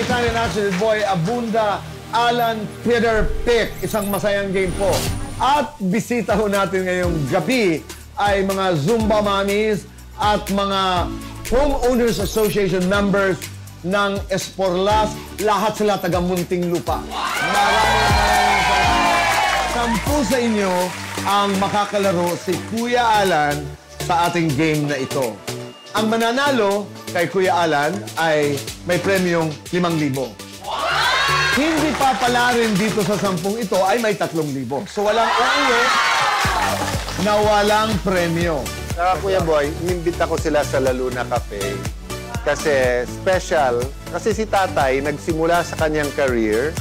Italian Accident Boy, Abunda, Alan, Peter Pick. Isang masayang game po. At bisita ho natin ngayong gabi ay mga Zumba Mommies at mga Homeowners Association members ng Esporlas. Lahat sila taga Muntinlupa. Maraming salamat. 10 sa inyo ang makakalaro si Kuya Alan sa ating game na ito. Ang mananalo kay Kuya Alan ay may premyong 5,000. Hindi papala rin dito sa 10 ito ay may 3,000. So walang uuwi na walang premyo. Kuya Boy, inimbita ko sila sa La Luna Cafe kasi special. Kasi si tatay nagsimula sa kanyang career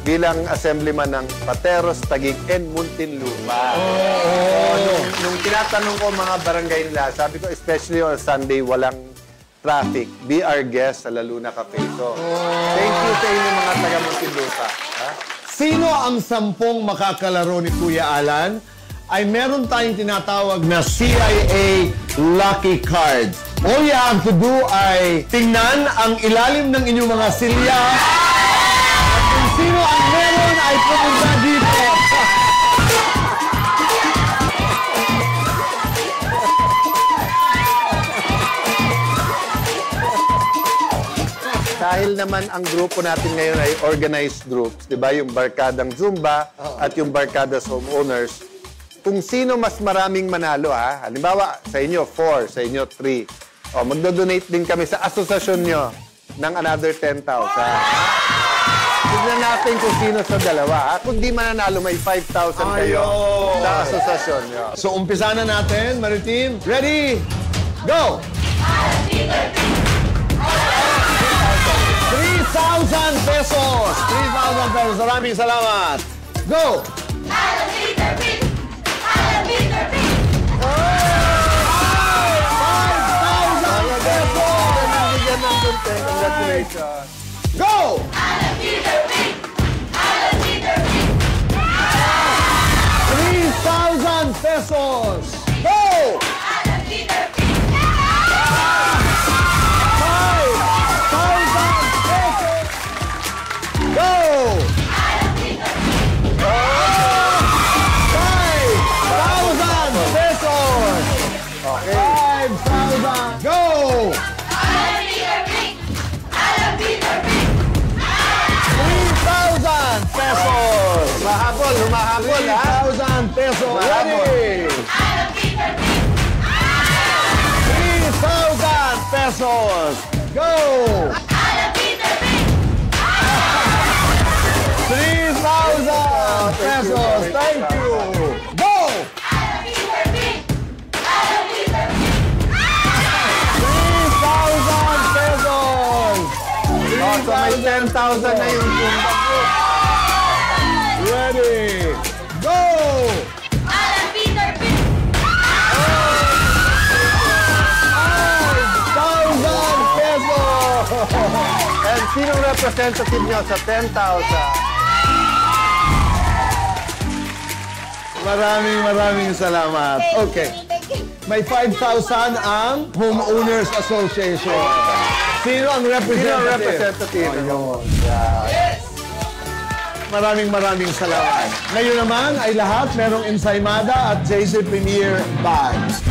bilang assemblyman ng Pateros, Taguig, and Muntinlupa. Nung tinatanong ko mga barangay nila, sabi ko, especially on Sunday, walang traffic. Be our guest sa La Luna Cafe. So, thank you sa inyo mga taga Muntinlupa. Sino ang 10 makakalaro ni Kuya Alan? Ay meron tayong tinatawag na CIA Lucky Cards. All you have to do ay tingnan ang ilalim ng inyong mga silya. At kung sino ang meron ay pumunta dito. Dahil naman ang grupo natin ngayon ay organized groups, di ba? Yung Barkadang Zumba at yung Barkada's Homeowners. Kung sino mas maraming manalo, ha? Halimbawa, sa inyo 4, sa inyo 3. O, magdo-donate din kami sa asosasyon nyo ng another 10,000. Tignan natin kung sino sa dalawa, ha? Kung di mananalo, may 5,000 kayo sa asosasyon nyo. So, umpisa na natin, Maritim. Ready? Go! 3,000 pesos! 3,000 pesos. Maraming salamat. Go! 5,000 pesos! Congratulations! Go! 3,000 pesos! Go! 5,000 pesos! Go! 5,000 pesos! Okay. 5,000! Go! 3,000 pesos! Humahabol, humahabol, ha? 3,000 pesos! Ready! 3,000 pesos! Go! 3,000 pesos! Thank you! Go! 3,000 pesos! So may 10,000 na yung Zumba ko. Ready! Go! 5,000 pesos! And sinong representative nyo sa 10,000? Maraming salamat. Okay. May 5,000 ang Homeowners Association. Sino ang representative? Ayun. Maraming salamat. Ngayon naman ay lahat merong Ensaymada at JC Premier Bags.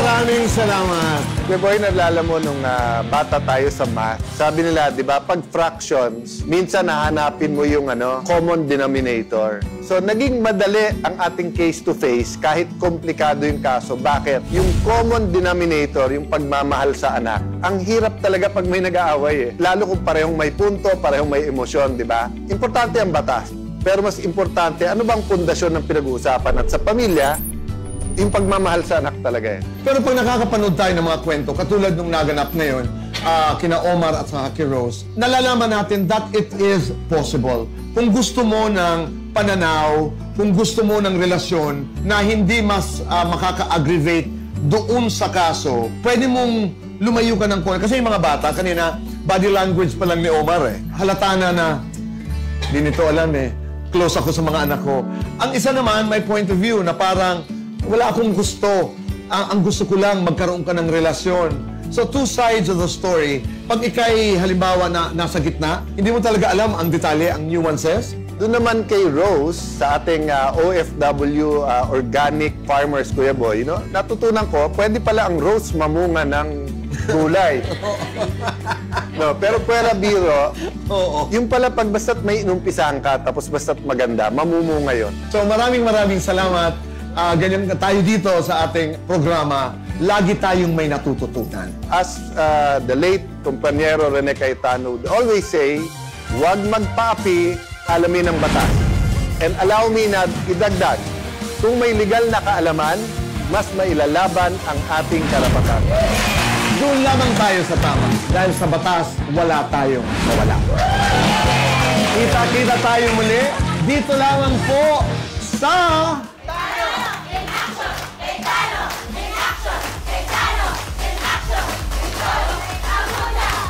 Maraming salamat. Kuya Boy, nalala mo nung bata tayo sa math, sabi nila, di ba, pag fractions, minsan nahanapin mo yung common denominator. So, naging madali ang ating case-to-face kahit komplikado yung kaso. Bakit? Yung common denominator, yung pagmamahal sa anak, ang hirap talaga pag may nag-aaway. Lalo kung parehong may punto, parehong may emosyon, di ba? Importante ang batas. Pero mas importante, ano bang pundasyon ng pinag-uusapan? At sa pamilya, yung pagmamahal sa anak talaga eh. Pero pag nakakapanood tayo ng mga kwento, katulad nung naganap ngayon, kina Omar at saka kay Rose, nalalaman natin that it is possible. Kung gusto mo ng pananaw, kung gusto mo ng relasyon na hindi mas makaka-aggravate doon sa kaso, pwede mong lumayo ka ng corner. Kasi yung mga bata, kanina, body language pa lang ni Omar eh. Halata na hindi nito alam eh. close ako sa mga anak ko. Ang isa naman, may point of view na parang wala akong gusto. Ang gusto ko lang magkaroon ka ng relasyon. So, two sides of the story. Pag ikay halimbawa na nasa gitna, hindi mo talaga alam ang detalye, ang nuances. Doon naman kay Rose, sa ating OFW organic farmers, Kuya Boy, no? Natutunan ko, pwede pala ang rose mamunga ng gulay. No, pero pwera biro, Oo. yung pala pag basta't may inumpisahan ka, tapos basta't maganda, mamumunga yun. So maraming salamat. Ganyan tayo dito sa ating programa. Lagi tayong may natututunan. As the late kumpanyero Rene Cayetano would always say, huwag magpaapi, alamin ang batas. And allow me na idagdag, kung may legal na kaalaman, mas mailalaban ang ating karapatan. Doon lamang tayo sa tama. Dahil sa batas, wala tayong mawala. Kita-kita tayo muli. Dito lamang po sa